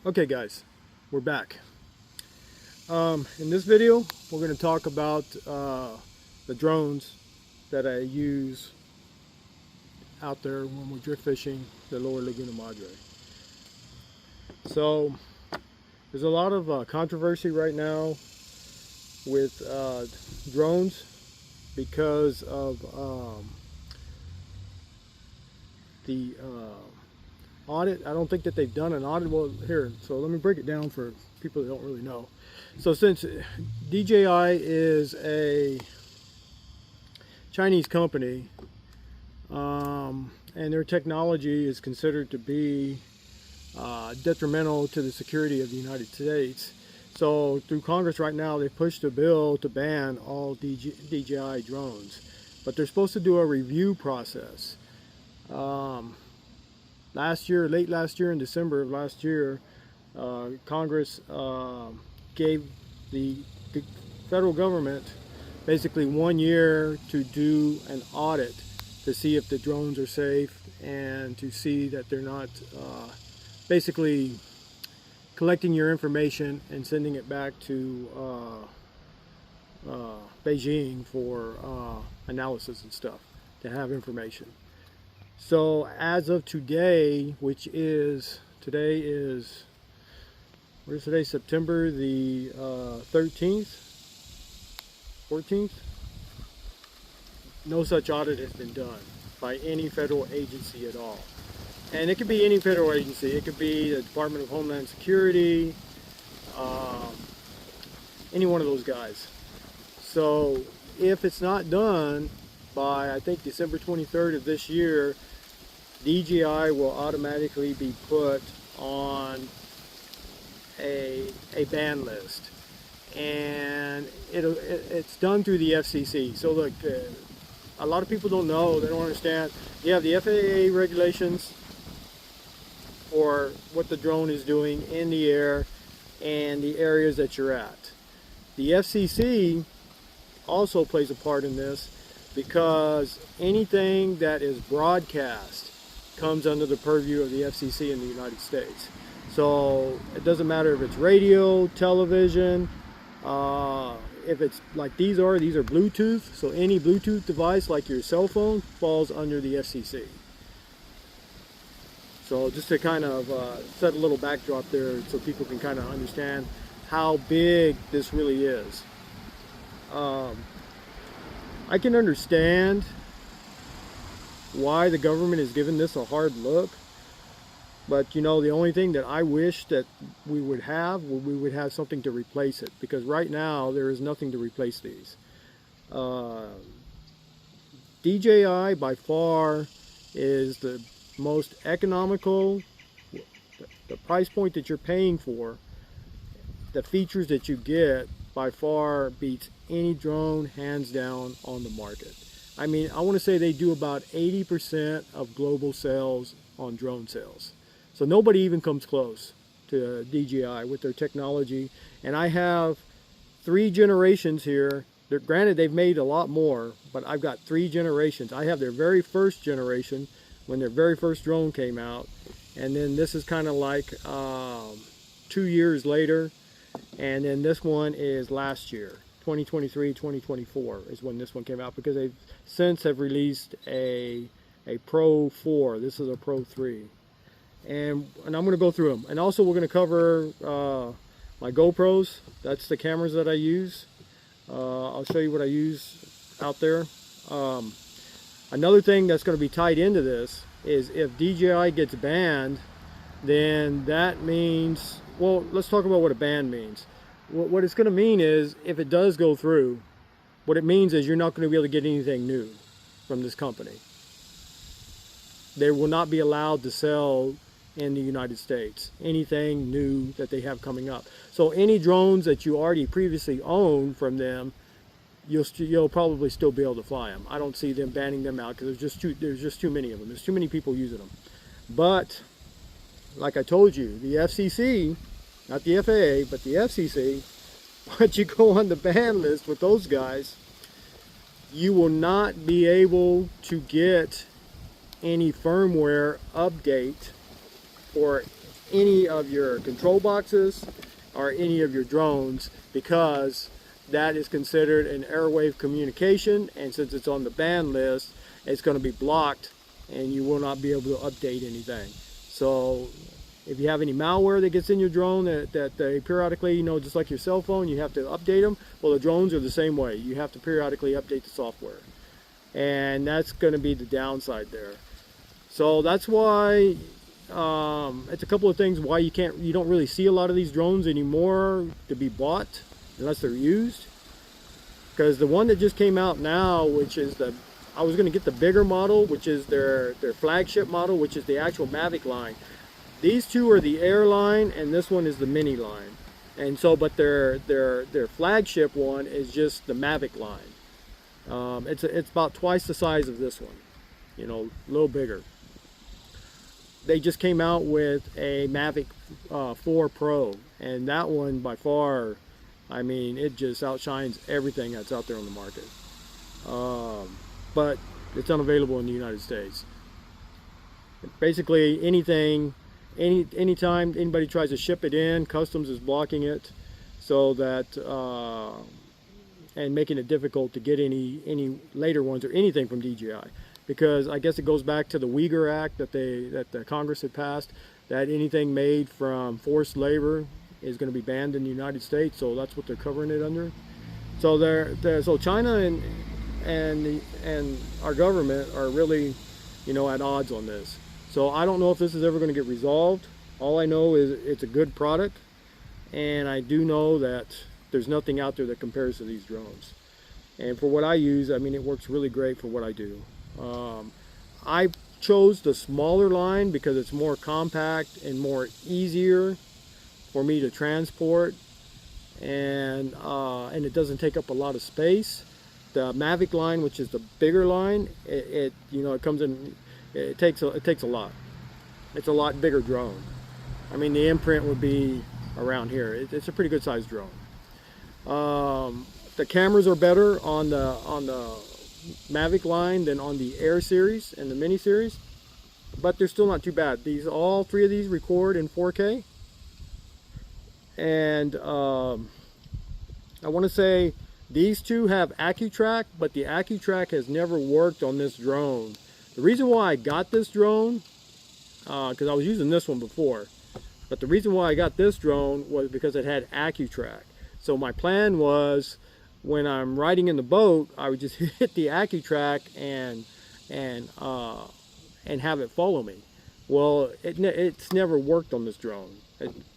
Okay guys, we're back. In this video we're going to talk about the drones that I use out there when we're drift fishing the lower Laguna Madre. So there's a lot of controversy right now with drones because of the audit. I don't think that they've done an audit. Well, here, so let me break it down for people that don't really know. So since DJI is a Chinese company, and their technology is considered to be detrimental to the security of the United States, so through Congress right now they've pushed a bill to ban all DJI drones, but they're supposed to do a review process. Late last year, in December of last year, Congress gave the federal government basically 1 year to do an audit to see if the drones are safe and to see that they're not basically collecting your information and sending it back to Beijing for analysis and stuff, to have information. So as of today, which is, where's today, September the 13th, 14th? No such audit has been done by any federal agency at all. And it could be any federal agency. It could be the Department of Homeland Security, any one of those guys. So if it's not done by, I think, December 23rd of this year, DJI will automatically be put on a ban list, and it's done through the FCC. So look, a lot of people don't know, they don't understand. You have the FAA regulations for what the drone is doing in the air and the areas that you're at. The FCC also plays a part in this, because anything that is broadcast comes under the purview of the FCC in the United States. So it doesn't matter if it's radio, television, if it's like these are Bluetooth, so any Bluetooth device like your cell phone falls under the FCC. So just to kind of set a little backdrop there so people can kind of understand how big this really is. I can understand why the government is giving this a hard look, but you know, the only thing that I wish that we would have something to replace it, because right now there is nothing to replace these. DJI by far is the most economical. The price point that you're paying for, the features that you get, by far beats any drone hands down on the market. I mean, I want to say they do about 80% of global sales on drone sales. So nobody even comes close to DJI with their technology. And I have 3 generations here. Granted, they've made a lot more, but I've got 3 generations. I have their very first generation when their very first drone came out. And then this is kind of like 2 years later. And then this one is last year, 2023, 2024 is when this one came out, because they've since have released a Pro 4. This is a Pro 3. And I'm going to go through them. And also we're going to cover my Gopros. That's the cameras that I use. I'll show you what I use out there. Another thing that's going to be tied into this is if DJI gets banned, then that means, well, let's talk about what a ban means. What it's going to mean is, if it does go through, what it means is you're not going to be able to get anything new from this company. They will not be allowed to sell in the United States anything new that they have coming up. So any drones that you already previously owned from them, you'll probably still be able to fly them. I don't see them banning them out, because there's just too many of them. There's too many people using them. But like I told you, the FCC, not the FAA, but the FCC, once you go on the ban list with those guys, you will not be able to get any firmware update for any of your control boxes or any of your drones, because that is considered an airwave communication, and since it's on the ban list, it's going to be blocked and you will not be able to update anything. So if you have any malware that gets in your drone that they periodically, you know, just like your cell phone, you have to update them. Well, the drones are the same way. You have to periodically update the software. And that's going to be the downside there. So that's why it's a couple of things why you don't really see a lot of these drones anymore to be bought unless they're used. Because the one that just came out now, which is I was going to get the bigger model, which is their flagship model, which is the actual Mavic line. These two are the Air line, and this one is the Mini line. And so, but their flagship one is just the Mavic line. It's about twice the size of this one, you know, a little bigger. They just came out with a Mavic 4 Pro, and that one by far, I mean, it just outshines everything that's out there on the market. But it's unavailable in the United States. Basically anything, anytime anybody tries to ship it in, customs is blocking it, so that and making it difficult to get any later ones or anything from DJI, because I guess it goes back to the Uyghur Act that the Congress had passed, that anything made from forced labor is going to be banned in the United States. So that's what they're covering it under. So so China and our government are really, you know, at odds on this. So I don't know if this is ever going to get resolved. All I know is it's a good product, and I do know that there's nothing out there that compares to these drones. And for what I use, I mean, it works really great for what I do. I chose the smaller line because it's more compact and more easier for me to transport, and it doesn't take up a lot of space. The Mavic line, which is the bigger line, it you know, it comes in, it takes a lot. It's a lot bigger drone. I mean, the imprint would be around here. It's a pretty good sized drone. The cameras are better on the Mavic line than on the Air series and the Mini series, but they're still not too bad. All three of these record in 4K, and I want to say these two have AccuTrack, but the AccuTrack has never worked on this drone. The reason why I got this drone, because I was using this one before, but the reason why I got this drone was because it had AccuTrack. So my plan was, when I'm riding in the boat, I would just hit the AccuTrack and have it follow me. Well, it's never worked on this drone.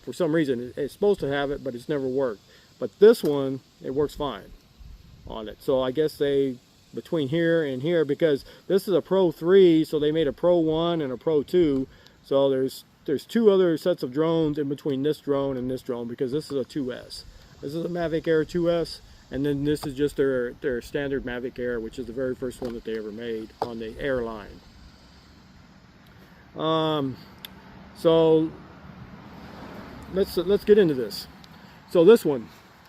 For some reason, it's supposed to have it, but it's never worked. But this one, it works fine on it. So I guess between here and here, because this is a Pro 3, so they made a Pro 1 and a Pro 2. So there's two other sets of drones in between this drone and this drone, because this is a 2S. This is a Mavic Air 2S, and then this is just their standard Mavic Air, which is the very first one that they ever made on the Air line. So let's get into this. So this one,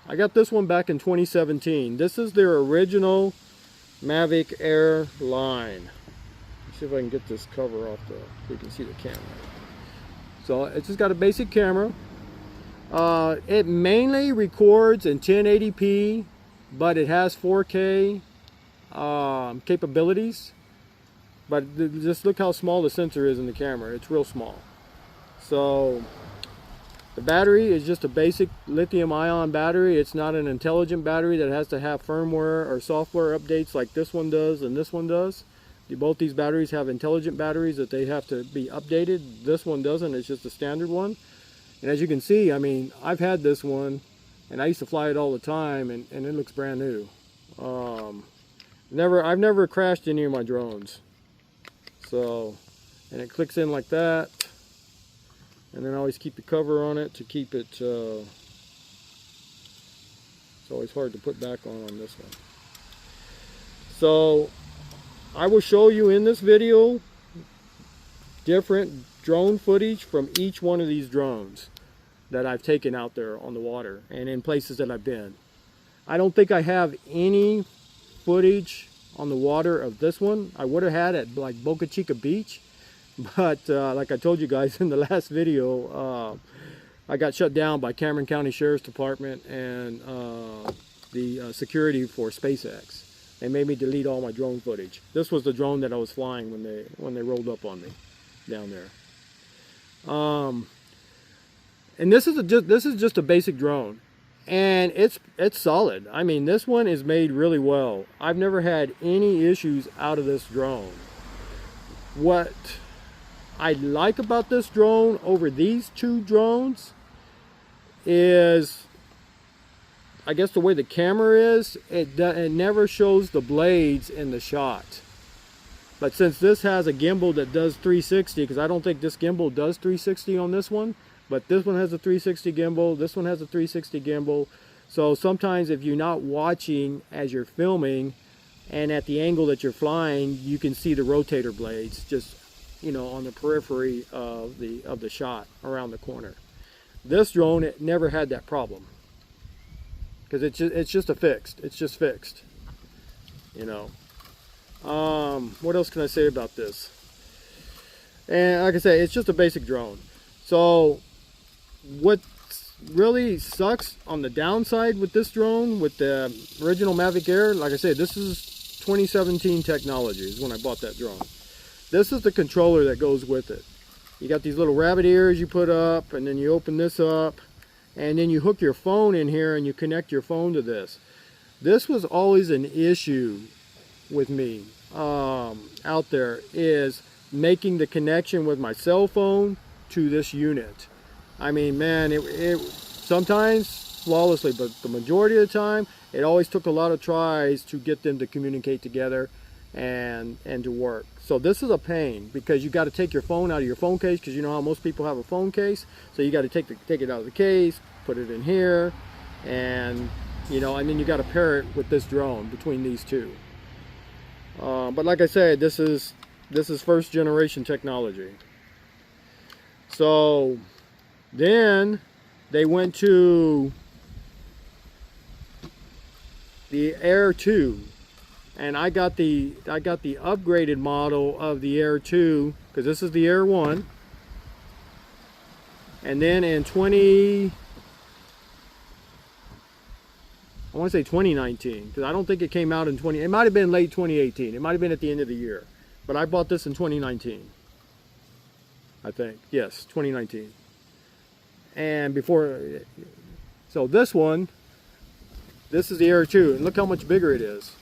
I got this one back in 2017. This is their original Mavic Air line. Let's see if I can get this cover off so you can see the camera. So it's just got a basic camera. It mainly records in 1080p, but it has 4K capabilities. But just look how small the sensor is in the camera. It's real small. So the battery is just a basic lithium-ion battery. It's not an intelligent battery that has to have firmware or software updates like this one does and this one does. Both these batteries have intelligent batteries that they have to be updated. This one doesn't. It's just a standard one. And as you can see, I mean, I've had this one, and I used to fly it all the time, and it looks brand new. I've never crashed any of my drones. So, and it clicks in like that. And then I always keep the cover on it to keep it, it's always hard to put back on this one. So I will show you in this video different drone footage from each one of these drones that I've taken out there on the water and in places that I've been. I don't think I have any footage on the water of this one. I would have had at like Boca Chica Beach, But like I told you guys in the last video, I got shut down by Cameron County Sheriff's Department and the security for SpaceX. They made me delete all my drone footage. This was the drone that I was flying when they rolled up on me down there. And this is just a basic drone, and it's solid. I mean, this one is made really well. I've never had any issues out of this drone. What I like about this drone over these two drones is, I guess, the way the camera is. It never shows the blades in the shot. But since this has a gimbal that does 360, because I don't think this gimbal does 360 on this one, but this one has a 360 gimbal, this one has a 360 gimbal. So sometimes if you're not watching as you're filming, and at the angle that you're flying, you can see the rotator blades just, you know, on the periphery of the shot around the corner. This drone, it never had that problem, because it's just fixed, you know. What else can I say about this? And like I say, it's just a basic drone. So what really sucks on the downside with this drone, with the original Mavic Air, like I said, this is 2017 technology is when I bought that drone. This is the controller that goes with it. You got these little rabbit ears you put up, and then you open this up, and then you hook your phone in here and you connect your phone to this. This was always an issue with me out there, is making the connection with my cell phone to this unit. I mean, man, it sometimes flawlessly, but the majority of the time it always took a lot of tries to get them to communicate together and to work. So this is a pain, because you got to take your phone out of your phone case, because you know how most people have a phone case. So you got to take it out of the case, put it in here, and you know, and then you got to pair it with this drone between these two. But like I said, this is first generation technology. So then they went to the Air 2, and I got the upgraded model of the Air 2, because this is the Air 1. And then in 2019, because I don't think it came out in it might have been late 2018. It might have been at the end of the year. But I bought this in 2019. I think. Yes, 2019. And before, so this is the Air 2, and look how much bigger it is.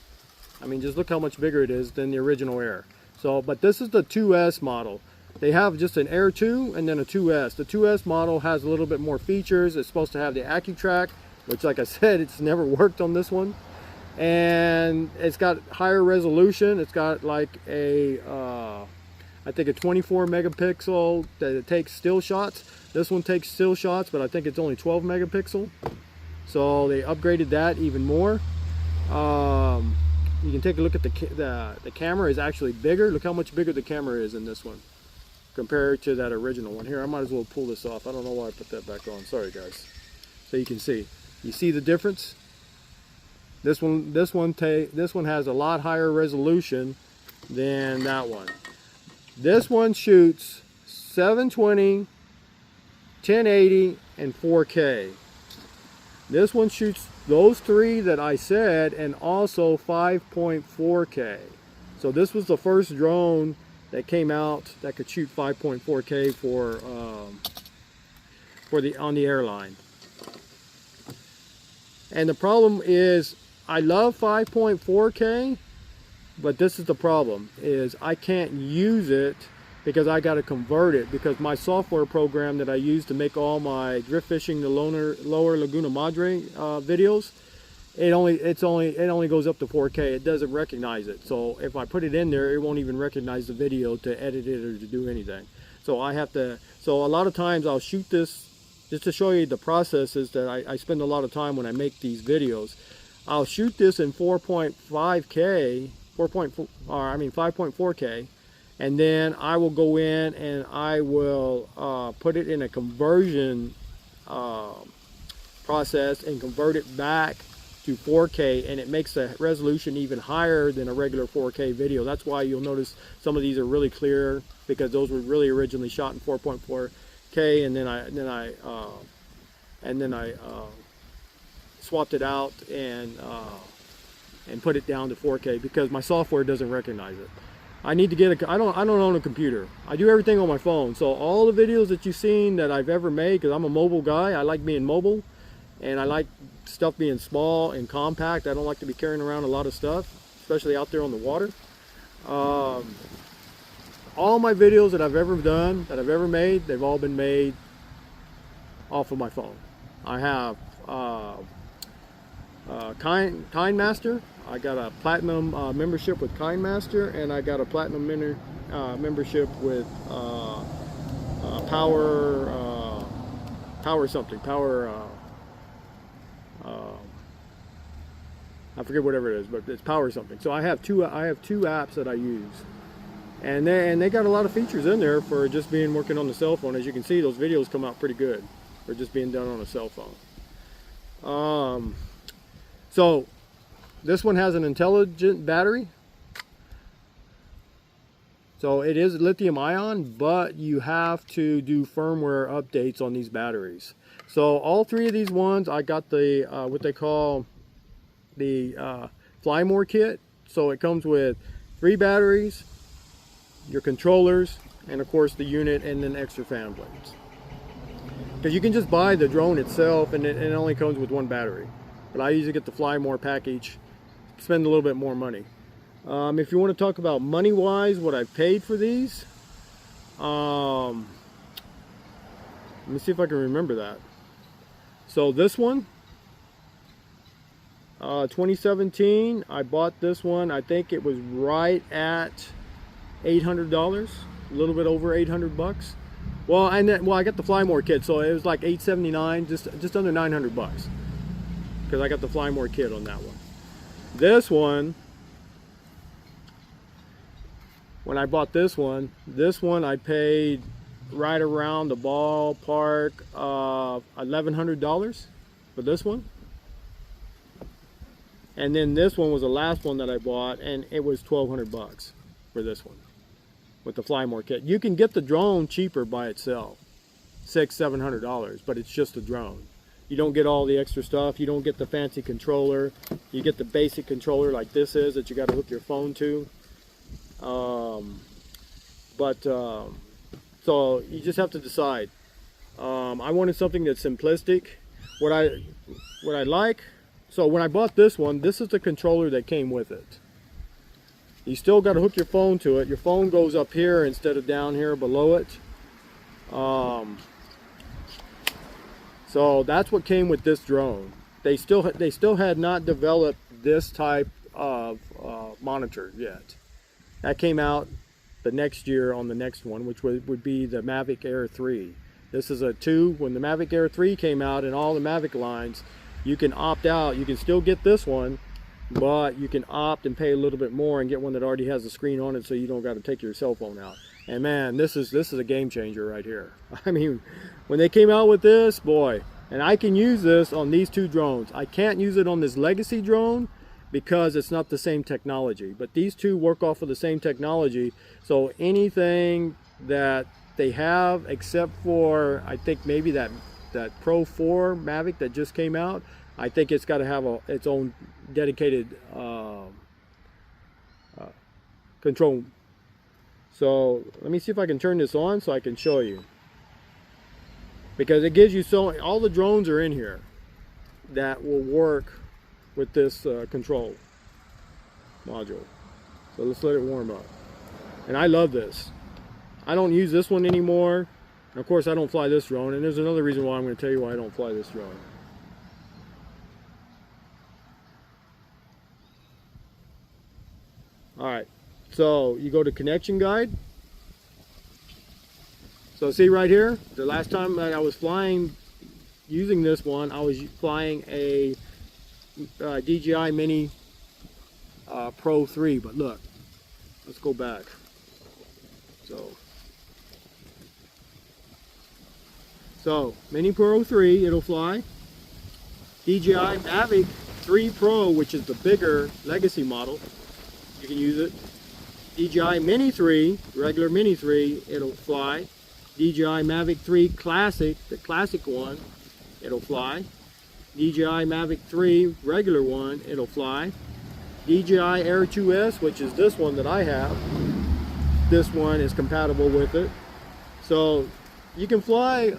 I mean, just look how much bigger it is than the original Air. So, but this is the 2S model. They have just an Air 2 and then a 2S. The 2S model has a little bit more features. It's supposed to have the AccuTrack, which, like I said, it's never worked on this one. And it's got higher resolution. It's got like a, I think a 24 megapixel that it takes still shots. This one takes still shots, but I think it's only 12 megapixel. So they upgraded that even more. You can take a look at the camera is actually bigger. Look how much bigger the camera is in this one compared to that original one. Here, I might as well pull this off. I don't know why I put that back on. Sorry, guys. So you can see. You see the difference? This one has a lot higher resolution than that one. This one shoots 720, 1080, and 4K. This one shoots those three that I said, and also 5.4K. So this was the first drone that came out that could shoot 5.4K on the airline. And the problem is, I love 5.4K, but this is the problem, is I can't use it because I got to convert it, because my software program that I use to make all my drift fishing the Lower Laguna Madre videos, it only goes up to 4K. It doesn't recognize it. So if I put it in there, it won't even recognize the video to edit it or to do anything. So I have to, so a lot of times I'll shoot this, just to show you the processes that I spend a lot of time when I make these videos. I'll shoot this in 5.4K, and then I will go in and I will put it in a conversion process and convert it back to 4K, and it makes the resolution even higher than a regular 4K video. That's why you'll notice some of these are really clear because those were really originally shot in 4.4K, and then I swapped it out and put it down to 4K because my software doesn't recognize it. I need to get I don't own a computer. I do everything on my phone. So all the videos that you've seen that I've ever made, because I'm a mobile guy, I like being mobile, and I like stuff being small and compact. I don't like to be carrying around a lot of stuff, especially out there on the water. All my videos that I've ever done, that I've ever made, they've all been made off of my phone. I have KindMaster. I got a platinum membership with KindMaster, and I got a platinum membership with I forget whatever it is, but it's Power something. So I have two apps that I use, and they got a lot of features in there for just being working on the cell phone. As you can see, those videos come out pretty good for just being done on a cell phone. So this one has an intelligent battery. So it is lithium ion, but you have to do firmware updates on these batteries. So all three of these ones, I got the what they call the Fly More kit. So it comes with 3 batteries, your controllers, and of course the unit, and then extra fan blades. Because you can just buy the drone itself, and it only comes with 1 battery. But I usually get the Fly More package, spend a little bit more money. If you want to talk about money wise, what I paid for these, let me see if I can remember that. So this one, 2017, I bought this one. I think it was right at $800, a little bit over 800 bucks. Well, I got the Fly More kit, so it was like $879, just under 900 bucks, because I got the Fly More kit on that one. This one, when I bought this one I paid right around the ballpark of $1,100 for this one. And then this one was the last one that I bought, and it was 1,200 bucks for this one with the Fly More kit. You can get the drone cheaper by itself, $600–700, but it's just a drone. You don't get all the extra stuff. You don't get the fancy controller. You get the basic controller like this is, that you got to hook your phone to. So you just have to decide. I wanted something that's simplistic. What I like. So when I bought this one, this is the controller that came with it. You still got to hook your phone to it. Your phone goes up here instead of down here below it. So that's what came with this drone. They still had not developed this type of monitor yet. That came out the next year on the next one, which would be the Mavic Air 3. This is a 2. When the Mavic Air 3 came out in all the Mavic lines, you can opt out. You can still get this one, but you can opt and pay a little bit more and get one that already has a screen on it, so you don't got to take your cell phone out. And man, this is a game changer right here. I mean, when they came out with this, boy, and I can use this on these 2 drones. I can't use it on this Legacy drone because it's not the same technology, but these 2 work off of the same technology. So anything that they have, except for I think maybe that Pro 4 Mavic that just came out, I think it's got to have its own dedicated control. So let me see if I can turn this on so I can show you, because it gives you all the drones are in here that will work with this control module. So let's let it warm up. And I love this. I don't use this one anymore. And of course I don't fly this drone, and there's another reason why I'm going to tell you why I don't fly this drone. Alright, so you go to connection guide. So see right here, the last time that I was flying using this one, I was flying a DJI Mini Pro 3, but look, let's go back. So Mini Pro 3, it'll fly. DJI Mavic 3 Pro, which is the bigger Legacy model, you can use it. DJI Mini 3, regular Mini 3, it'll fly. DJI Mavic 3 Classic, the classic one, it'll fly. DJI Mavic 3 regular one, it'll fly. DJI Air 2S, which is this one that I have, this one is compatible with it. So you can fly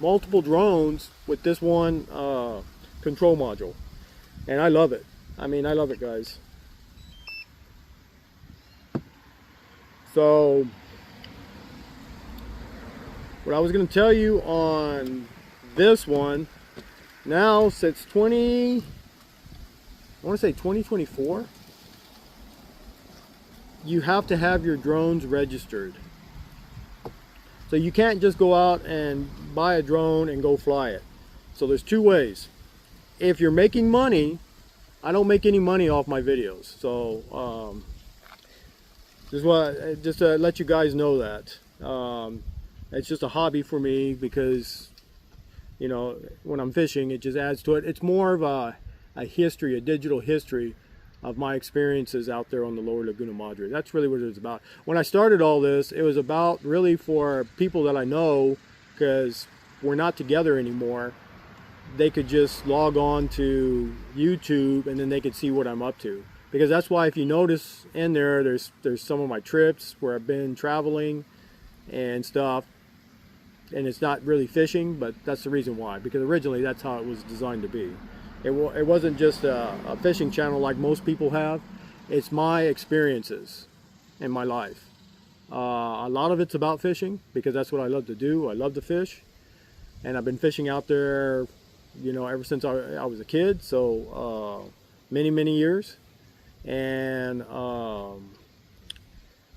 multiple drones with this one control module, and I love it. I mean, I love it, guys. So what I was going to tell you on this one, now since I want to say 2024, you have to have your drones registered. So you can't just go out and buy a drone and go fly it. So there's two ways. If you're making money, I don't make any money off my videos. So just to let you guys know that. It's just a hobby for me because, you know, when I'm fishing, it just adds to it. It's more of a history, a digital history of my experiences out there on the Lower Laguna Madre. That's really what it was about. When I started all this, it was about really for people that I know, because we're not together anymore. They could just log on to YouTube and then they could see what I'm up to. Because that's why, if you notice in there's some of my trips where I've been traveling and stuff, and it's not really fishing, but that's the reason why, because originally that's how it was designed to be. It wasn't just a fishing channel like most people have. It's my experiences in my life. A lot of it's about fishing because that's what I love to do. I love to fish, and I've been fishing out there, you know, ever since I was a kid. So many years, and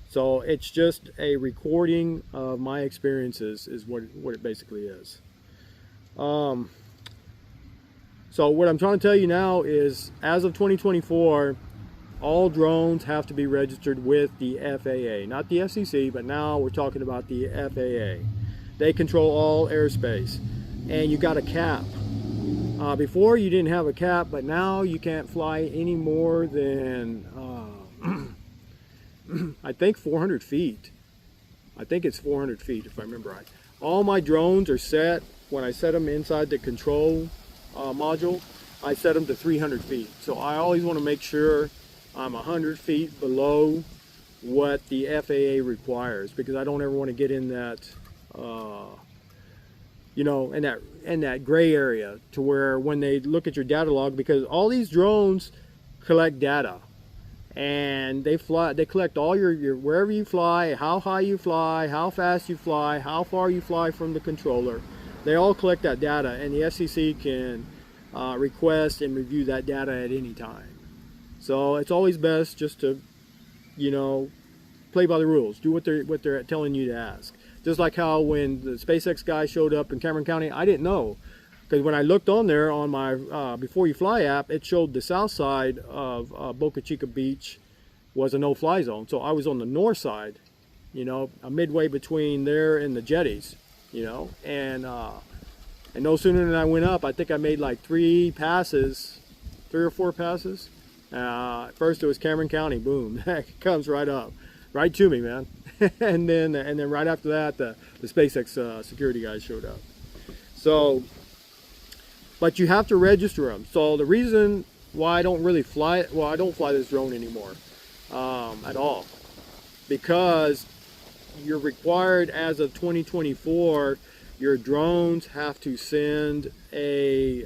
so it's just a recording of my experiences is what it basically is. So what I'm trying to tell you now is, as of 2024, all drones have to be registered with the FAA, not the FCC, but now we're talking about the FAA. They control all airspace, and you got a cap. Before you didn't have a cap, but now you can't fly any more than I think 400 feet. I think it's 400 feet if I remember right. All my drones are set, when I set them inside the control module, I set them to 300 feet. So I always want to make sure I'm 100 feet below what the FAA requires, because I don't ever want to get in that, you know, in that gray area to where when they look at your data log, because all these drones collect data. And they collect all your wherever you fly, how high you fly, how fast you fly, how far you fly from the controller. They all collect that data, and the FCC can request and review that data at any time. So it's always best just to, you know, play by the rules. Do what they're telling you to ask. Just like how when the SpaceX guy showed up in Cameron County, I didn't know. Because when I looked on there on my Before You Fly app, it showed the south side of Boca Chica Beach was a no-fly zone. So I was on the north side, you know, midway between there and the jetties, you know. And no sooner than I went up, I think I made like 3 or 4 passes. First it was Cameron County, boom, that comes right up, right to me, man. and then right after that, the SpaceX security guys showed up. So. But you have to register them. So the reason why I don't really fly, well, I don't fly this drone anymore at all, because you're required as of 2024, your drones have to send a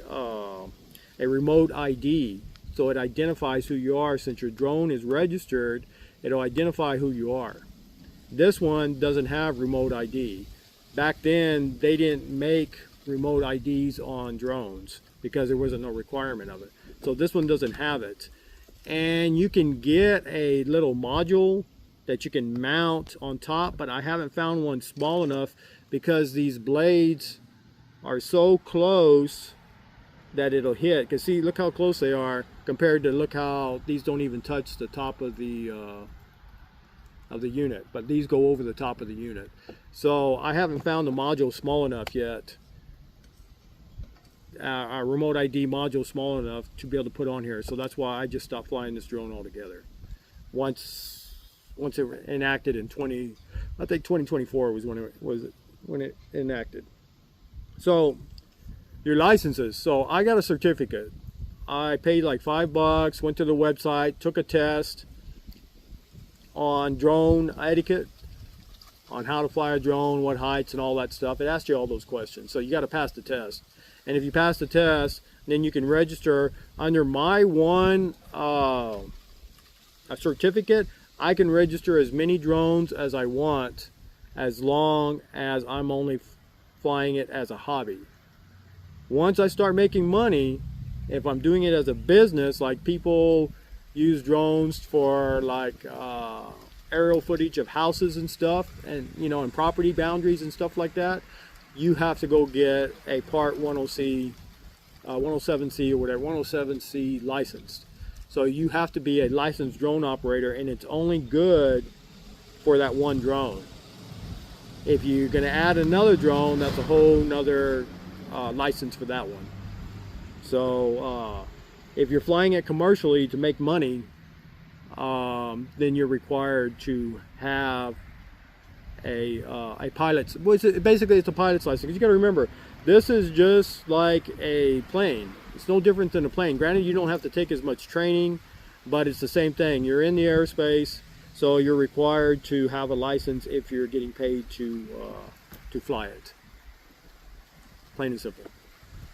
remote ID, so it identifies who you are. Since your drone is registered, it'll identify who you are. This one doesn't have remote ID. Back then, they didn't make remote IDs on drones because there wasn't no requirement of it. So this one doesn't have it. And you can get a little module that you can mount on top, but I haven't found one small enough because these blades are so close that it'll hit. Because see, look how close they are compared to look how these don't even touch the top of the unit, but these go over the top of the unit. So I haven't found the module small enough yet. A remote ID module small enough to be able to put on here. So that's why I just stopped flying this drone altogether. Once once it enacted in 2024 was when it enacted. So your licenses. So I got a certificate. I paid like $5, went to the website, took a test on drone etiquette, on how to fly a drone, what heights and all that stuff. It asked you all those questions. So you got to pass the test. And if you pass the test, then you can register under my one a certificate. I can register as many drones as I want, as long as I'm only flying it as a hobby. Once I start making money, if I'm doing it as a business, like people use drones for like aerial footage of houses and stuff, and and property boundaries and stuff like that, you have to go get a Part 107C or whatever, 107C licensed. So you have to be a licensed drone operator, and it's only good for that one drone. If you're going to add another drone, that's a whole nother license for that one. So if you're flying it commercially to make money, then you're required to have a pilot's. Well, basically, it's a pilot's license. You got to remember, this is just like a plane. It's no different than a plane. Granted, you don't have to take as much training, but it's the same thing. You're in the airspace, so you're required to have a license if you're getting paid to fly it. Plain and simple.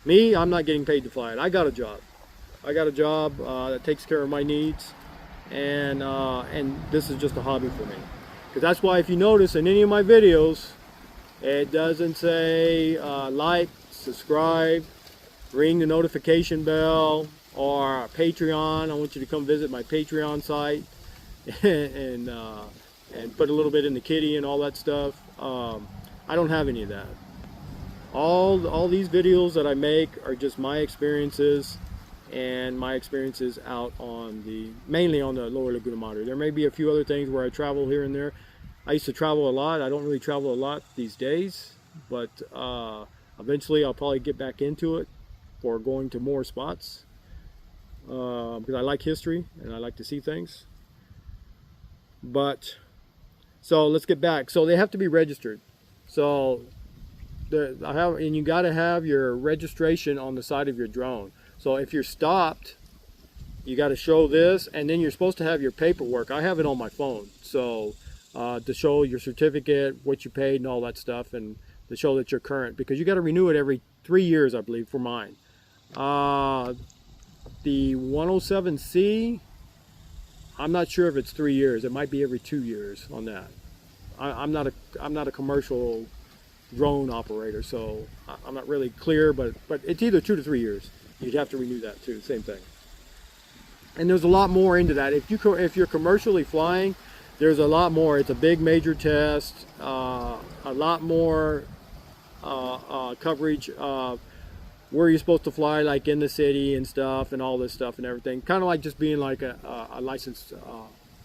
Me, I'm not getting paid to fly it. I got a job. I got a job that takes care of my needs, and this is just a hobby for me. Because that's why, if you notice in any of my videos, it doesn't say like, subscribe, ring the notification bell, or Patreon. I want you to come visit my Patreon site and put a little bit in the kitty and all that stuff. I don't have any of that. All these videos that I make are just my experiences, and my experiences out on mainly on the Lower Laguna Madre. There may be a few other things where I travel here and there. I used to travel a lot. I don't really travel a lot these days, but eventually I'll probably get back into it for going to more spots, because I like history and I like to see things. But so let's get back. So they have to be registered. So and you got to have your registration on the side of your drone. So if you're stopped, you got to show this, and then you're supposed to have your paperwork. I have it on my phone, so to show your certificate, what you paid, and all that stuff, and to show that you're current, because you got to renew it every 3 years, I believe, for mine. The 107C, I'm not sure if it's 3 years. It might be every 2 years on that. I'm not a commercial drone operator, so I'm not really clear, but it's either 2 to 3 years. You'd have to renew that too, same thing. And there's a lot more into that. If you're commercially flying, there's a lot more. It's a big major test, a lot more coverage of where you're supposed to fly, like in the city and stuff, and all this stuff and everything. Kind of like just being like a licensed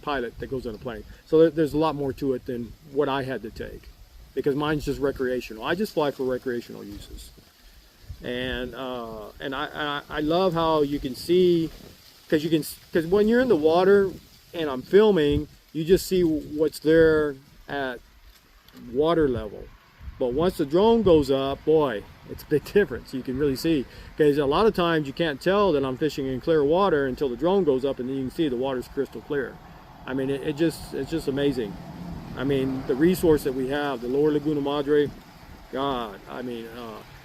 pilot that goes on a plane. So there's a lot more to it than what I had to take, because mine's just recreational. I just fly for recreational uses. And I love how you can see, because when you're in the water and I'm filming, you just see what's there at water level. But once the drone goes up, boy, it's a big difference. You can really see, because a lot of times you can't tell that I'm fishing in clear water until the drone goes up, and then you can see the water's crystal clear. I mean, it's just amazing. I mean, the resource that we have, the Lower Laguna Madre, God, I mean,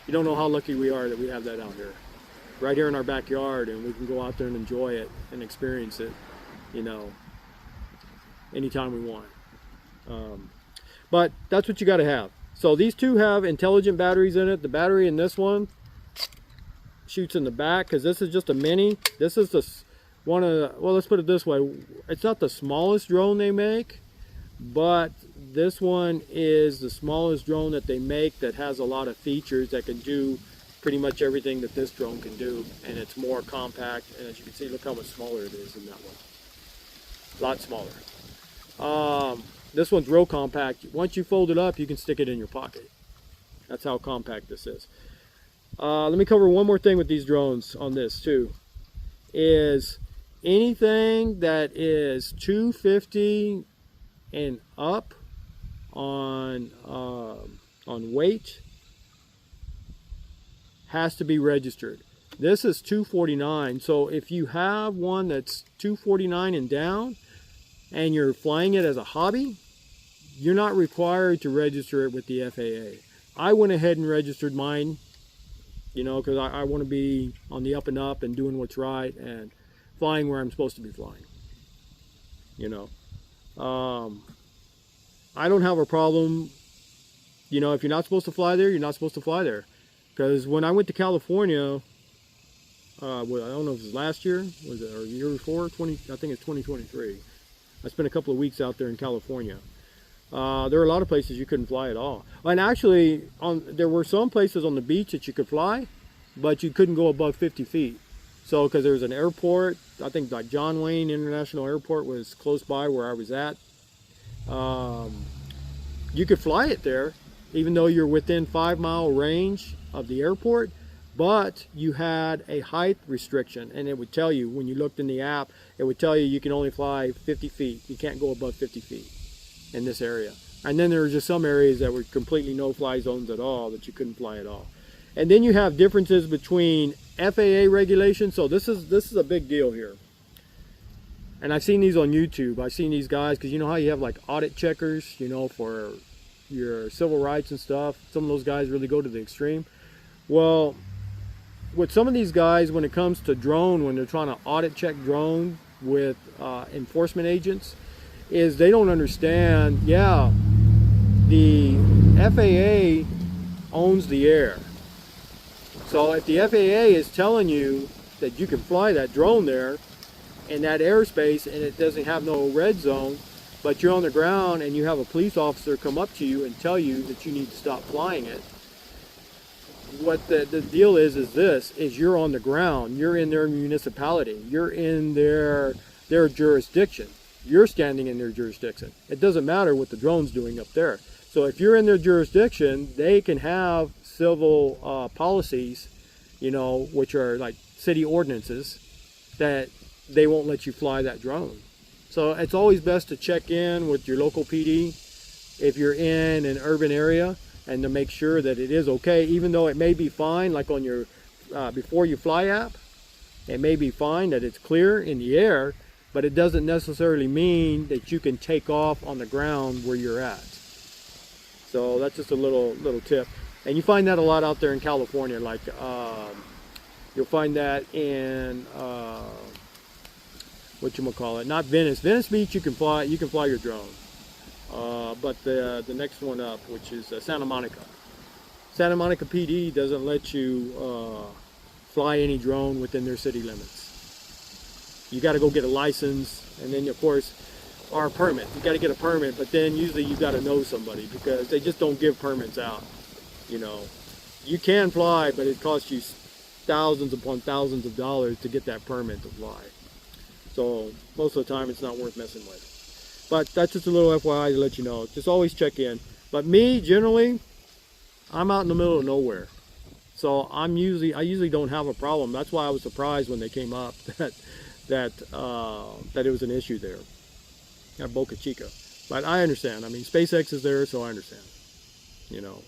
you don't know how lucky we are that we have that out here, right here in our backyard, and we can go out there and enjoy it and experience it, anytime we want. But that's what you got to have. So these two have intelligent batteries in it. The battery in this one shoots in the back, because this is just a mini. This is one of the, well, let's put it this way. It's not the smallest drone they make, but this one is the smallest drone that they make that has a lot of features that can do pretty much everything that this drone can do, and it's more compact. And as you can see, look how much smaller it is than that one. A lot smaller. This one's real compact. Once you fold it up, you can stick it in your pocket. That's how compact this is. Let me cover one more thing with these drones on this too. Is anything that is 250 and up on weight has to be registered. This is $249. So if you have one that's $249 and down and you're flying it as a hobby, you're not required to register it with the FAA. I went ahead and registered mine, you know, because I want to be on the up and up and doing what's right and flying where I'm supposed to be flying, you know. I don't have a problem, you know, if you're not supposed to fly there, you're not supposed to fly there. Because when I went to California, well, I don't know if it was last year, was it, or the year before, I think it's 2023. I spent a couple of weeks out there in California. There were a lot of places you couldn't fly at all. And actually, there were some places on the beach that you could fly, but you couldn't go above 50 feet. So, because there was an airport, I think like John Wayne International Airport was close by where I was at. You could fly it there, even though you're within 5-mile range of the airport, but you had a height restriction, and it would tell you when you looked in the app, it would tell you you can only fly 50 feet. You can't go above 50 feet in this area. And then there were just some areas that were completely no-fly zones at all, that you couldn't fly at all. And then you have differences between FAA regulations. So this is a big deal here. And I've seen these on YouTube. I've seen these guys, because you know how you have like audit checkers, you know, for your civil rights and stuff. Some of those guys really go to the extreme. Well, with some of these guys, when it comes to drone, when they're trying to audit check drone with enforcement agents, is they don't understand, yeah, the FAA owns the air. So if the FAA is telling you that you can fly that drone there in that airspace and it doesn't have no red zone, but you're on the ground and you have a police officer come up to you and tell you that you need to stop flying it, what the deal is this, is you're on the ground, you're in their municipality, you're in their jurisdiction, you're standing in their jurisdiction. It doesn't matter what the drone's doing up there. So if you're in their jurisdiction, they can have civil policies, you know, which are like city ordinances, that they won't let you fly that drone. So it's always best to check in with your local PD if you're in an urban area, and to make sure that it is okay, even though it may be fine, like on your Before You Fly app, it may be fine that it's clear in the air, but it doesn't necessarily mean that you can take off on the ground where you're at. So that's just a little tip. And you find that a lot out there in California. Like you'll find that in whatchamacallit, not Venice. Venice Beach, you can fly your drone. But the next one up, which is Santa Monica. Santa Monica PD doesn't let you fly any drone within their city limits. You got to go get a license, and then of course, or a permit. You got to get a permit, but then usually you got to know somebody, because they just don't give permits out. You know, you can fly, but it costs you thousands upon thousands of dollars to get that permit to fly. So most of the time, it's not worth messing with. But that's just a little FYI to let you know. Just always check in. But me, generally, I'm out in the middle of nowhere. So I usually don't have a problem. That's why I was surprised when they came up that it was an issue there at Boca Chica. But I understand. I mean, SpaceX is there, so I understand. You know,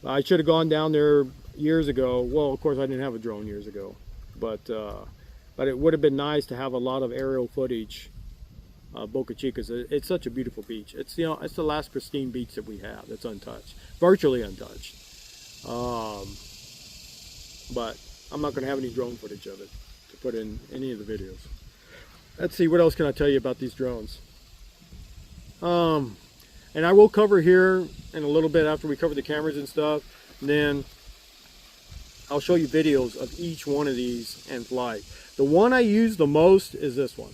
I should have gone down there years ago. Well, of course, I didn't have a drone years ago, but it would have been nice to have a lot of aerial footage. Boca Chica, it's such a beautiful beach. It's, you know, it's the last pristine beach that we have that's untouched, virtually untouched. But I'm not going to have any drone footage of it to put in any of the videos. Let's see, what else can I tell you about these drones? And I will cover here in a little bit after we cover the cameras and stuff. And then I'll show you videos of each one of these and flight. The one I use the most is this one.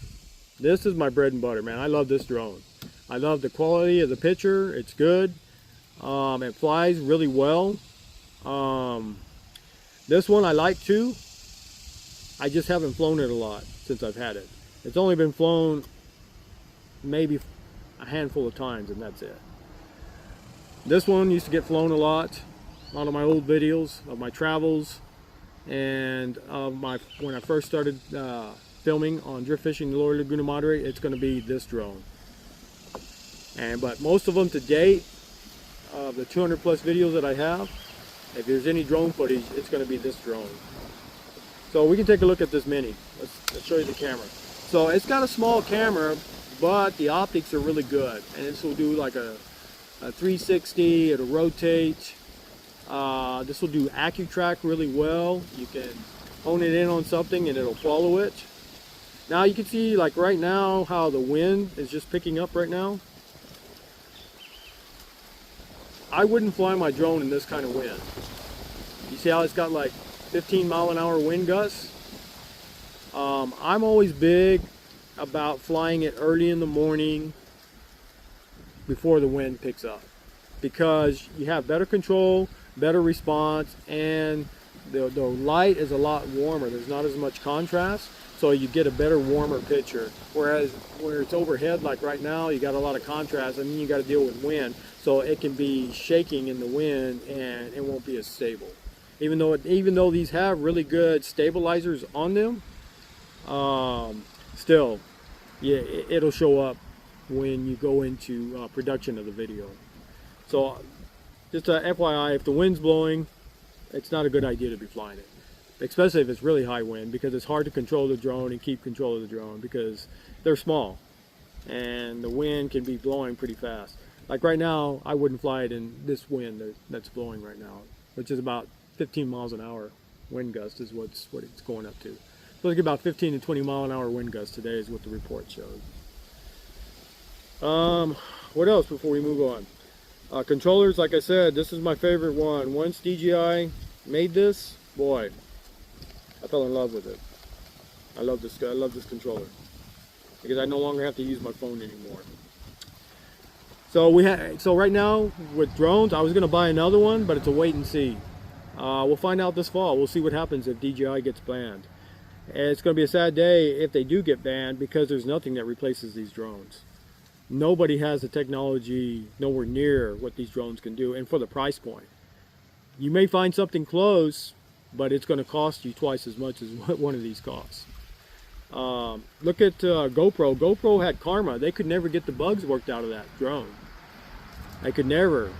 This is my bread and butter, man. I love this drone. I love the quality of the picture. It's good. It flies really well. This one I like too. I just haven't flown it a lot since I've had it. It's only been flown maybe a handful of times, and that's it. This one used to get flown a lot of my old videos of my travels and of when I first started filming on Drift Fishing the Lower Laguna Madre, it's going to be this drone. But most of them to date, the 200 plus videos that I have, if there's any drone footage, it's going to be this drone. So we can take a look at this Mini. Let's show you the camera. So it's got a small camera, but the optics are really good. And this will do like a 360, it'll rotate. This will do AccuTrack really well. You can hone it in on something and it'll follow it. Now you can see, like right now, how the wind is just picking up right now. I wouldn't fly my drone in this kind of wind. You see how it's got like 15-mile-an-hour wind gusts? I'm always big about flying it early in the morning before the wind picks up, because you have better control, better response, and the light is a lot warmer. There's not as much contrast, so you get a better, warmer picture. Whereas where it's overhead, like right now, you got a lot of contrast, and then you got to deal with wind, so it can be shaking in the wind and it won't be as stable. Even though these have really good stabilizers on them, still, yeah, it'll show up when you go into production of the video. So just a FYI, if the wind's blowing, it's not a good idea to be flying it, especially if it's really high wind, because it's hard to control the drone and keep control of the drone because they're small and the wind can be blowing pretty fast. Like right now, I wouldn't fly it in this wind that's blowing right now, which is about 15 miles an hour wind gust is what it's going up to. So it's about 15 to 20 mile an hour wind gust today is what the report showed. What else before we move on? Controllers, like I said, this is my favorite one. Once DJI made this, boy, I fell in love with it. I love this controller because I no longer have to use my phone anymore. So right now with drones, I was going to buy another one, but it's a wait and see. We'll find out this fall. We'll see what happens if DJI gets banned. And it's going to be a sad day if they do get banned, because there's nothing that replaces these drones. Nobody has the technology nowhere near what these drones can do, and for the price point. You may find something close, but it's going to cost you twice as much as what one of these costs. Look at GoPro. GoPro had karma. They could never get the bugs worked out of that drone. They could never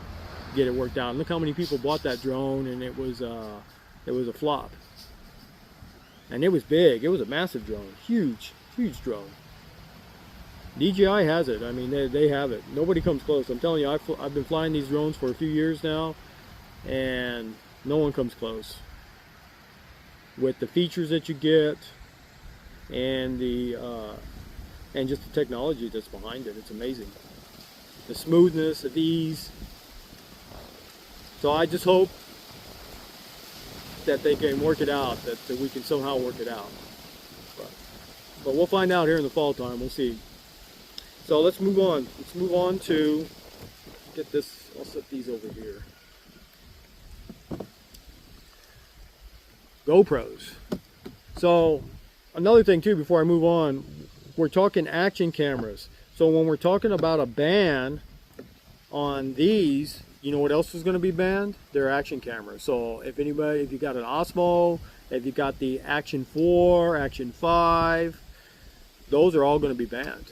get it worked out. And look how many people bought that drone, and it was a flop. And it was big. It was a massive drone. Huge drone. DJI has it. I mean, they have it. Nobody comes close. I'm telling you, I've been flying these drones for a few years now, and no one comes close with the features that you get and and just the technology that's behind it. It's amazing. The smoothness, the ease. So I just hope that they can work it out, that we can somehow work it out. But we'll find out here in the fall time. We'll see. So let's move on. Let's move on to get this. I'll set these over here. GoPros. So another thing too, before I move on, we're talking action cameras. So when we're talking about a ban on these, you know what else is going to be banned? They're action cameras. So if you got an Osmo, if you got the Action 4, Action 5, those are all going to be banned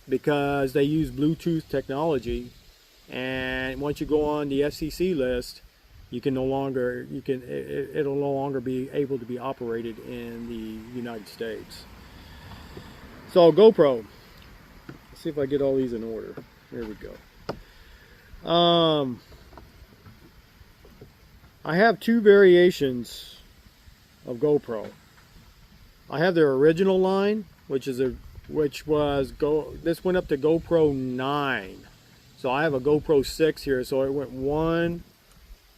because they use Bluetooth technology, and once you go on the FCC list, it'll no longer be able to be operated in the United States. So GoPro, let's see if I get all these in order. Here we go. I have two variations of GoPro. I have their original line, this went up to GoPro 9. So I have a GoPro 6 here, so it went 1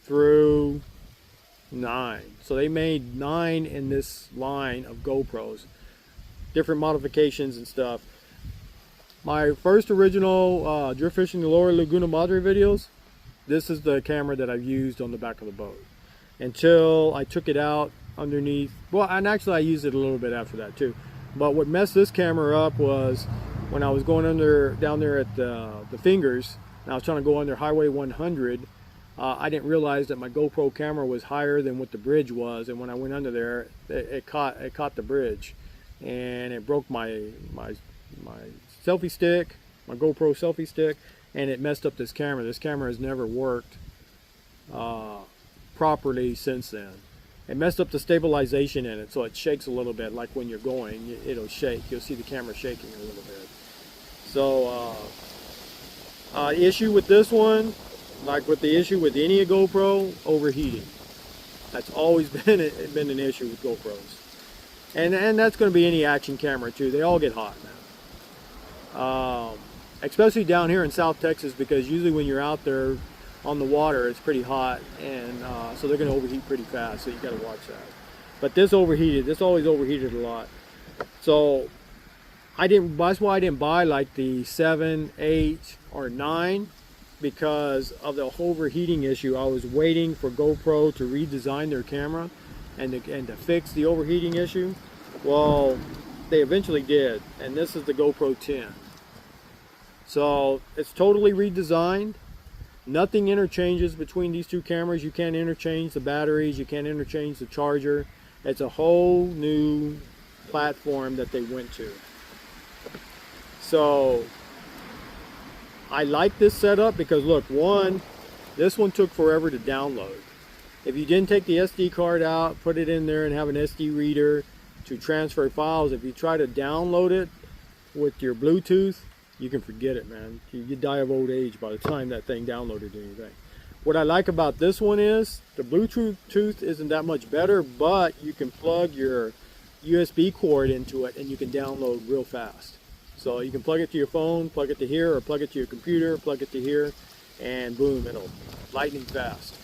through 9. So they made 9 in this line of GoPros. Different modifications and stuff. My first original Drift Fishing the Lower Laguna Madre videos, this is the camera that I've used on the back of the boat until I took it out underneath. Well, and actually I used it a little bit after that too. But what messed this camera up was when I was going down there at the Fingers, and I was trying to go under Highway 100. I didn't realize that my GoPro camera was higher than what the bridge was, and when I went under there, it caught the bridge. and it broke my selfie stick, my GoPro selfie stick, and it messed up this camera. This camera has never worked properly since then. It messed up the stabilization in it, so it shakes a little bit. Like when you're going, it'll shake. You'll see the camera shaking a little bit. So issue with this one, like with the issue with any GoPro, overheating. That's always been an issue with GoPros, and that's going to be any action camera too. They all get hot now, especially down here in South Texas, because usually when you're out there on the water, it's pretty hot, and so they're going to overheat pretty fast. So you got to watch that. But this overheated. This always overheated a lot. So that's why I didn't buy like the 7, 8, or 9, because of the overheating issue. I was waiting for GoPro to redesign their camera and to fix the overheating issue. Well, they eventually did, and this is the GoPro 10. So it's totally redesigned. Nothing interchanges between these two cameras. You can't interchange the batteries. You can't interchange the charger. It's a whole new platform that they went to. So I like this setup because look, this one took forever to download. If you didn't take the SD card out, put it in there and have an SD reader to transfer files, if you try to download it with your Bluetooth, you can forget it, man. You die of old age by the time that thing downloaded anything. What I like about this one is the Bluetooth isn't that much better, but you can plug your USB cord into it and you can download real fast. So you can plug it to your phone, plug it to here, or plug it to your computer, plug it to here, and boom, it'll lightning fast.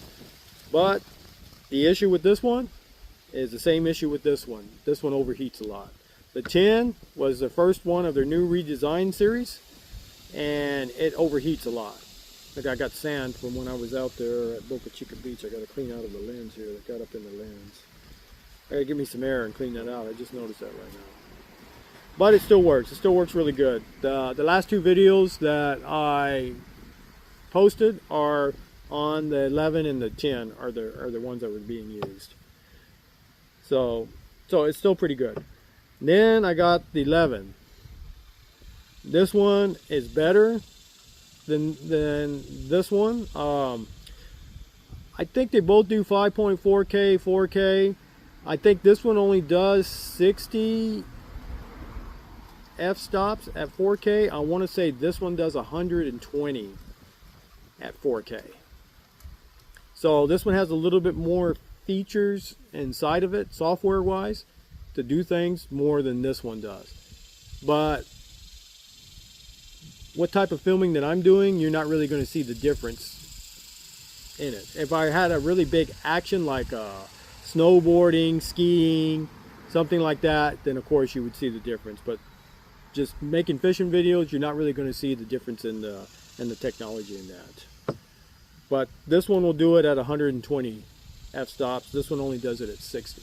But the issue with this one is the same issue with this one. This one overheats a lot. The 10 was the first one of their new redesign series, and it overheats a lot. Like I got sand from when I was out there at Boca Chica Beach. I got to clean out of the lens here that got up in the lens. I got to give me some air and clean that out. I just noticed that right now. But it still works. It still works really good. The last 2 videos that I posted are on the 11 and the 10 are the ones that were being used. So it's still pretty good. Then I got the 11. This one is better than this one. I think they both do 5.4K, 4K. I think this one only does 60 f-stops at 4K. I want to say this one does 120 at 4K. So this one has a little bit more features inside of it, software wise, to do things more than this one does. But what type of filming that I'm doing, you're not really going to see the difference in it. If I had a really big action like snowboarding, skiing, something like that, then of course you would see the difference. But just making fishing videos, you're not really going to see the difference in the technology in that. But this one will do it at 120 f-stops. This one only does it at 60,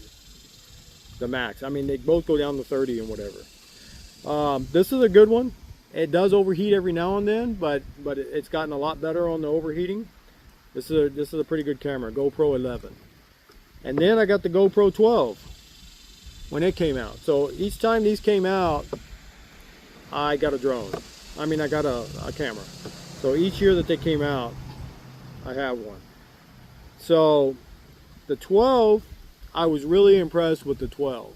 the max. I mean, they both go down to 30 and whatever. This is a good one. It does overheat every now and then, but it's gotten a lot better on the overheating. This is a pretty good camera, GoPro 11. And then I got the GoPro 12 when it came out. So each time these came out, I got a drone. I mean, I got a camera. So each year that they came out, I have one. So the 12, I was really impressed with the 12.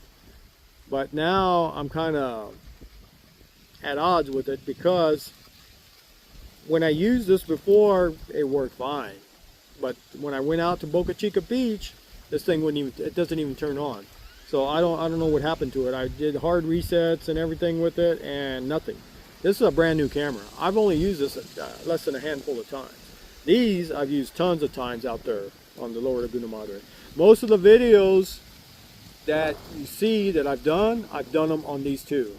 But now I'm kind of at odds with it, because when I used this before, it worked fine. But when I went out to Boca Chica Beach, this thing it doesn't even turn on. So I don't know what happened to it. I did hard resets and everything with it, and nothing. This is a brand new camera. I've only used this less than a handful of times. These I've used tons of times out there on the Lower Laguna Madre. Most of the videos that you see that I've done them on these two.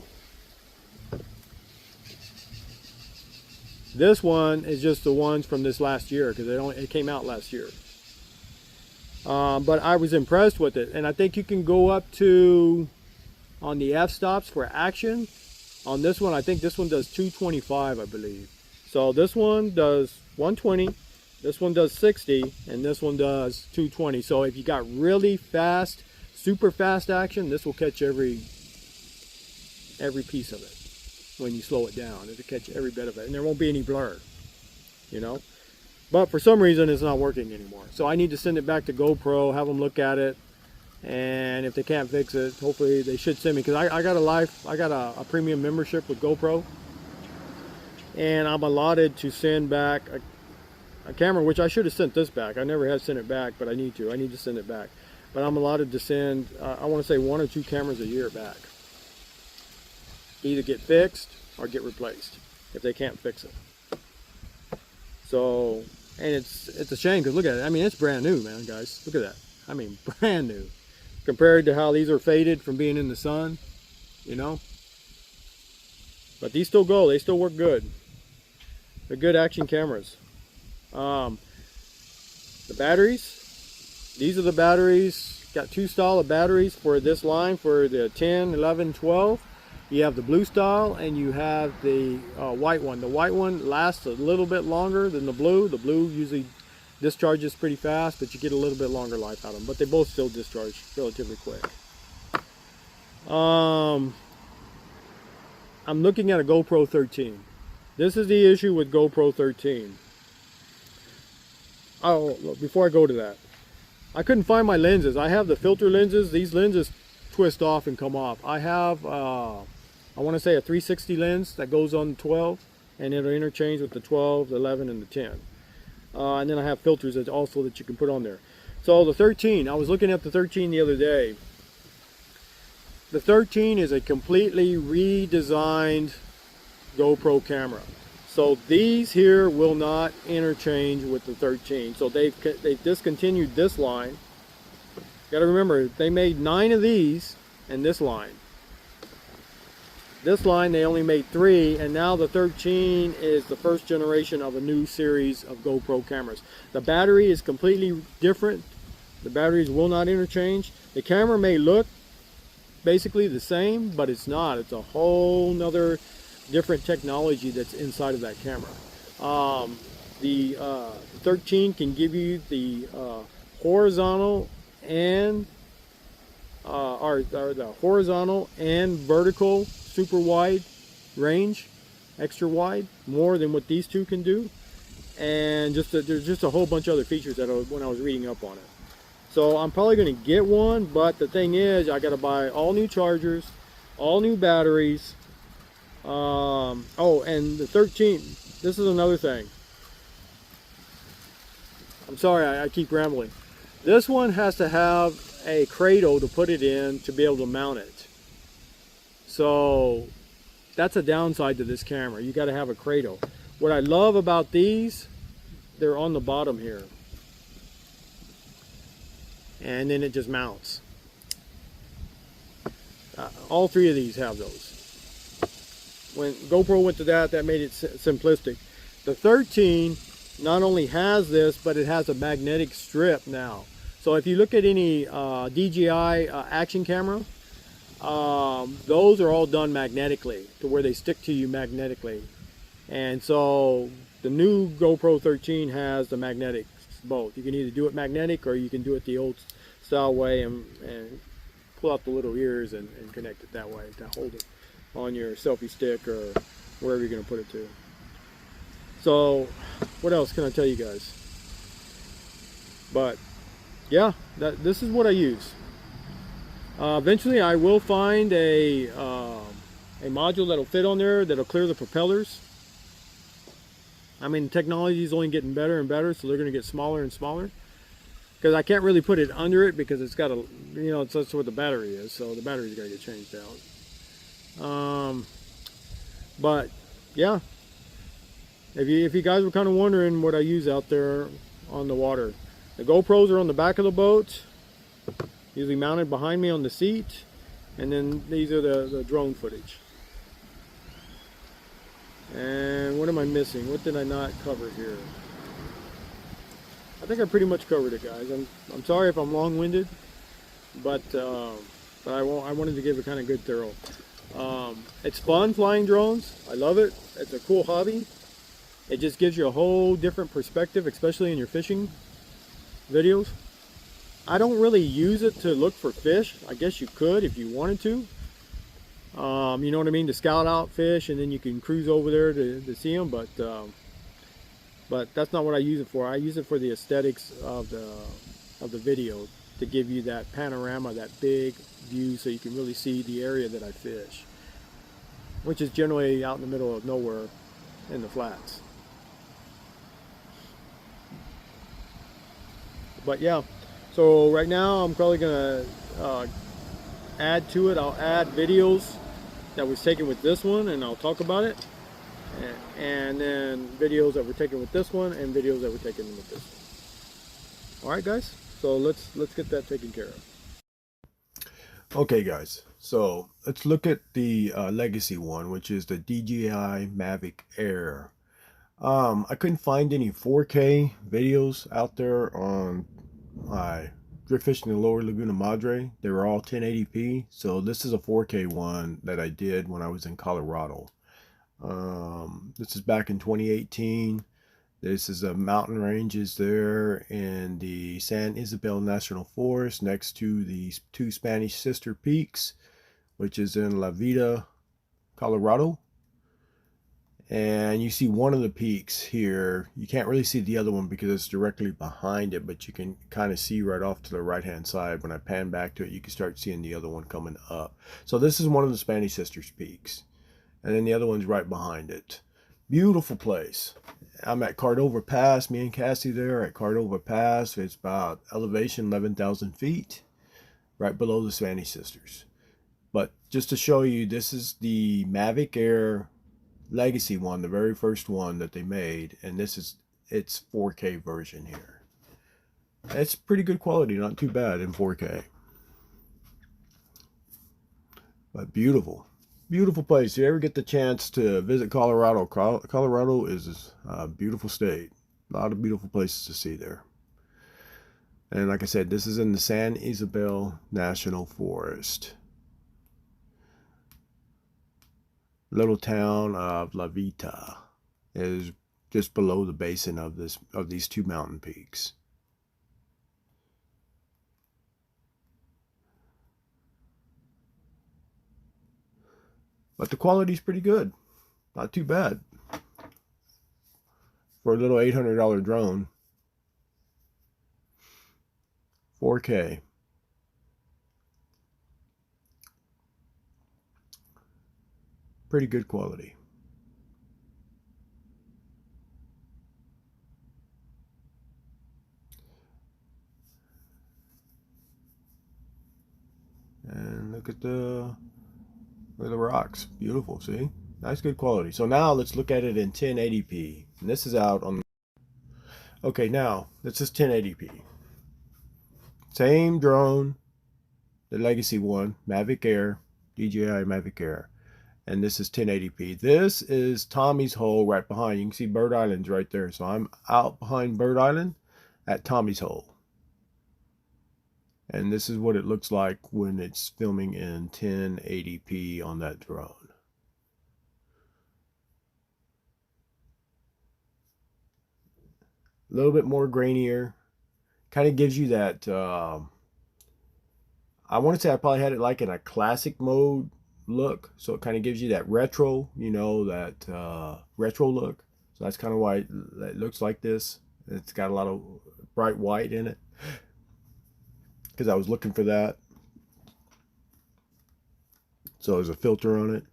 This one is just the ones from this last year, because it came out last year. But I was impressed with it, and I think you can go up to, on the f-stops for action, on this one, I think this one does 225, I believe. So this one does 120, this one does 60, and this one does 220. So if you got really fast, super fast action, this will catch every every piece of it when you slow it down. It'll catch every bit of it, and there won't be any blur, you know. But for some reason, it's not working anymore. So I need to send it back to GoPro, have them look at it, and if they can't fix it, hopefully they should send me, because I got a premium membership with GoPro, and I'm allotted to send back a camera, which I should have sent this back. I never have sent it back, but I need to send it back. But I'm allotted to send, I want to say 1 or 2 cameras a year back. Either get fixed or get replaced if they can't fix it. So, and it's a shame, because look at it. I mean, it's brand new, man, guys. Look at that. I mean, brand new. Compared to how these are faded from being in the sun, you know. But these still go. They still work good. They're good action cameras. The batteries. These are the batteries. Got 2 style of batteries for this line, for the 10, 11, 12. You have the blue style and you have the white one. The white one lasts a little bit longer than the blue. The blue usually discharges pretty fast, but you get a little bit longer life out of them. But they both still discharge relatively quick. I'm looking at a GoPro 13. This is the issue with GoPro 13. Oh, before I go to that, I couldn't find my lenses. I have the filter lenses. These lenses twist off and come off. I have I want to say a 360 lens that goes on the 12, and it'll interchange with the 12, the 11, and the 10. And then I have filters that also that you can put on there. So the 13, I was looking at the 13 the other day. The 13 is a completely redesigned GoPro camera. So these here will not interchange with the 13. So they've discontinued this line. Got to remember, they made 9 of these in this line. This line they only made 3, and now the 13 is the first generation of a new series of GoPro cameras. The battery is completely different. The batteries will not interchange. The camera may look basically the same, but it's not. It's a whole nother different technology that's inside of that camera. The 13 can give you the horizontal and the horizontal and vertical super wide range, extra wide, more than what these two can do. And there's just a whole bunch of other features that when I was reading up on it. So I'm probably going to get one, but the thing is, I got to buy all new chargers, all new batteries. Oh, and the 13, this is another thing. I'm sorry, I keep rambling. This one has to have a cradle to put it in to be able to mount it. So that's a downside to this camera. You got to have a cradle. What I love about these, they're on the bottom here. And then it just mounts. All 3 of these have those. When GoPro went to that made it simplistic. The 13 not only has this, but it has a magnetic strip now. So if you look at any DJI action camera, those are all done magnetically, to where they stick to you magnetically. And so the new GoPro 13 has the magnetics both. You can either do it magnetic, or you can do it the old style way and pull out the little ears and connect it that way to hold it on your selfie stick or wherever you're going to put it to. So what else can I tell you guys? But yeah, this is what I use. Eventually I will find a module that'll fit on there that'll clear the propellers. I mean, technology is only getting better and better, so they're going to get smaller and smaller. Because I can't really put it under it, because it's got a, you know, that's what the battery is, so the battery's got to get changed out. But yeah, if you guys were kind of wondering what I use out there on the water, the GoPros are on the back of the boat, usually mounted behind me on the seat, and then these are the drone footage. And what am I missing? What did I not cover here? I think I pretty much covered it, guys. I'm sorry if I'm long-winded, but I wanted to give a kind of good thorough. It's fun flying drones. I love it. It's a cool hobby. It just gives you a whole different perspective, especially in your fishing videos. I don't really use it to look for fish. I guess you could if you wanted to. You know what I mean, to scout out fish, and then you can cruise over there to see them. But that's not what I use it for. I use it for the aesthetics of the video, to give you that panorama, that big view, so you can really see the area that I fish, which is generally out in the middle of nowhere in the flats. But yeah, so right now I'm probably gonna add to it. I'll add videos that was taken with this one, and I'll talk about it, and then videos that were taken with this one, and videos that were taken with this one. All right, guys. So let's get that taken care of. Okay, guys. So let's look at the legacy one, which is the DJI Mavic Air. I couldn't find any 4K videos out there on my Drift Fishing the Lower Laguna Madre. They were all 1080p. So this is a 4K one that I did when I was in Colorado. This is back in 2018. This is a mountain ranges there in the San Isabel National Forest, next to the two Spanish sister peaks, which is in La Vida, Colorado. And you see one of the peaks here. You can't really see the other one because it's directly behind it, but you can kind of see right off to the right hand side. When I pan back to it, you can start seeing the other one coming up. So this is one of the Spanish sisters peaks, and then the other one's right behind it. Beautiful place. I'm at Cordova Pass. Me and Cassie there at Cordova Pass. It's about elevation 11,000 feet, right below the Spanish sisters. But just to show you, this is the Mavic Air legacy one, the very first one that they made, and this is its 4K version here. It's pretty good quality, not too bad in 4K. But beautiful. Beautiful place. If you ever get the chance to visit Colorado, Colorado is a beautiful state. A lot of beautiful places to see there. And like I said, this is in the San Isabel National Forest. Little town of La Vita is just below the basin of these two mountain peaks. But the quality is pretty good. Not too bad. For a little $800 drone. 4K. Pretty good quality. And look at the rocks. Beautiful, see? Nice, good quality. So now let's look at it in 1080p. And this is out on... Okay, now, this is 1080p. Same drone, the legacy one, Mavic Air, DJI Mavic Air. And this is 1080p. This is Tommy's Hole right behind. You can see Bird Island's right there. So I'm out behind Bird Island at Tommy's Hole. And this is what it looks like when it's filming in 1080p on that drone. A little bit more grainier. Kind of gives you that, I want to say I probably had it like in a classic mode look. So it kind of gives you that retro, you know, that retro look. So that's kind of why it looks like this. It's got a lot of bright white in it, because I was looking for that. So there's a filter on it.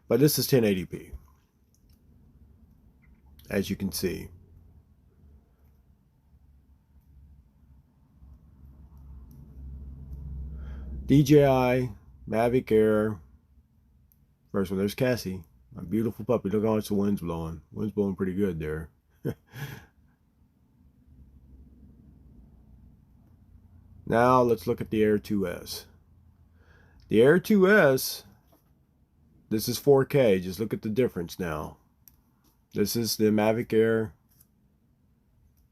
But this is 1080p, as you can see. DJI Mavic Air. First one, there's Cassie, my beautiful puppy. Look how much the wind's blowing. Wind's blowing pretty good there. Now let's look at the Air 2S. The Air 2S, this is 4K. Just look at the difference now. This is the Mavic Air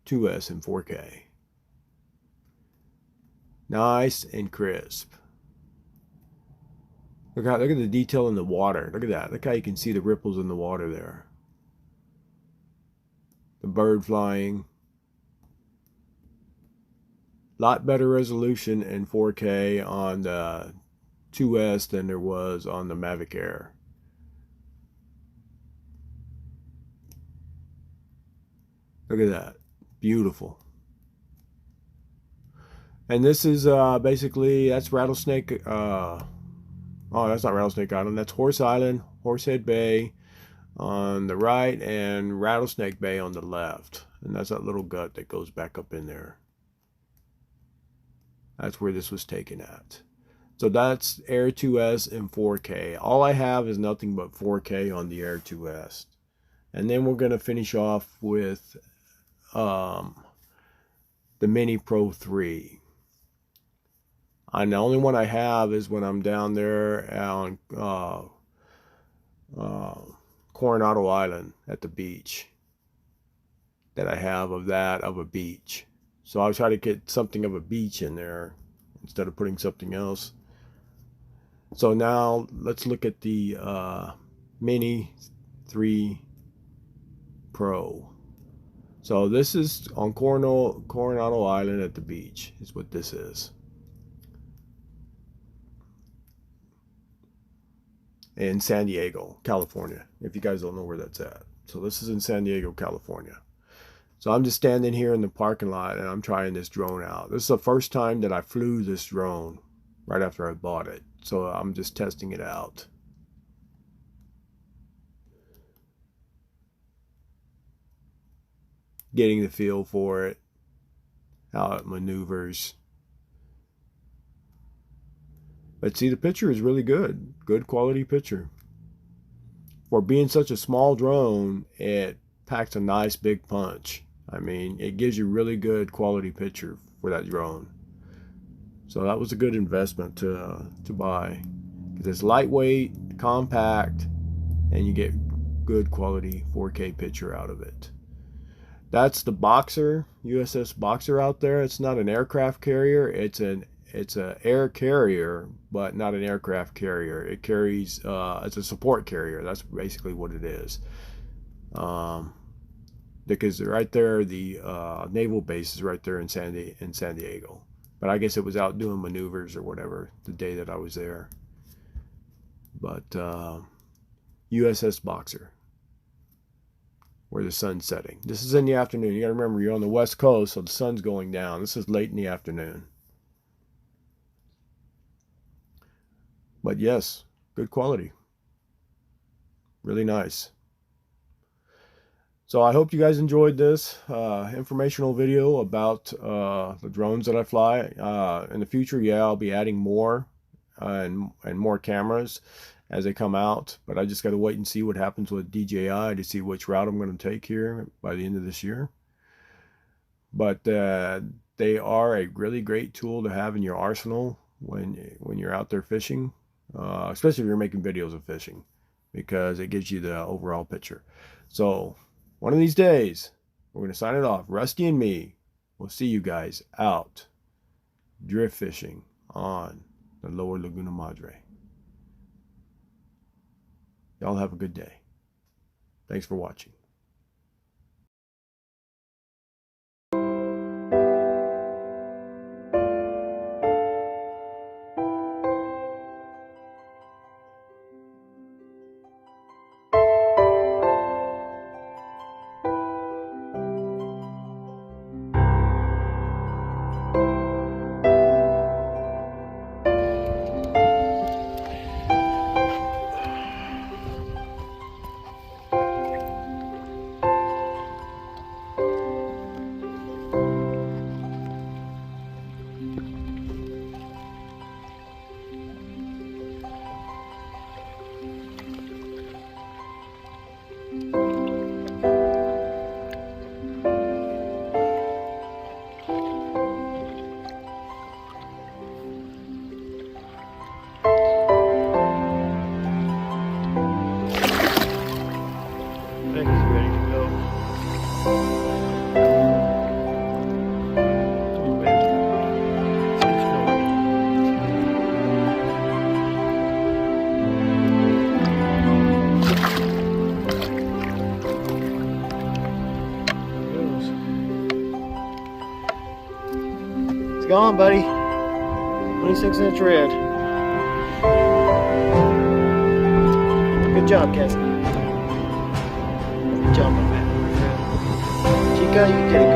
2S in 4K. Nice and crisp. Look at the detail in the water. Look at that. Look how you can see the ripples in the water there. The bird flying. Lot better resolution in 4K on the 2S than there was on the Mavic Air. Look at that. Beautiful. And this is basically, that's Rattlesnake. Oh, that's not Rattlesnake Island. That's Horse Island, Horsehead Bay on the right, and Rattlesnake Bay on the left. And that's that little gut that goes back up in there. That's where this was taken at. So that's Air 2S in 4K. All I have is nothing but 4K on the Air 2S. And then we're going to finish off with the Mini Pro 3. And the only one I have is when I'm down there on Coronado Island at the beach, that I have of a beach. So I'll try to get something of a beach in there instead of putting something else. So now let's look at the Mini 3 Pro. So this is on Coronado Island at the beach is what this is. In San Diego, California, if you guys don't know where that's at. So this is in San Diego, California. So I'm just standing here in the parking lot and I'm trying this drone out. This is the first time that I flew this drone right after I bought it. So I'm just testing it out. Getting the feel for it, how it maneuvers. But see, the picture is really good. Good quality picture. For being such a small drone, it packs a nice big punch. I mean, it gives you really good quality picture for that drone. So that was a good investment to buy. Because it's lightweight, compact, and you get good quality 4K picture out of it. That's the Boxer, USS Boxer out there. It's not an aircraft carrier. It's an air carrier, but not an aircraft carrier. It carries, it's a support carrier. That's basically what it is. Because right there, the naval base is right there in San Diego. But I guess it was out doing maneuvers or whatever the day that I was there. But USS Boxer, where the sun's setting. This is in the afternoon. You got to remember, you're on the West Coast, so the sun's going down. This is late in the afternoon. But yes, good quality. Really nice. So I hope you guys enjoyed this informational video about the drones that I fly. In the future, yeah, I'll be adding more and more cameras as they come out. But I just got to wait and see what happens with DJI to see which route I'm going to take here by the end of this year. But they are a really great tool to have in your arsenal when you're out there fishing. Especially if you're making videos of fishing, because it gives you the overall picture. So one of these days, we're going to sign it off. Rusty and me will see you guys out drift fishing on the Lower Laguna Madre. Y'all have a good day. Thanks for watching. It's gone, buddy. 26-inch red. Good job, Cassie. Good job on that. Chica, you did a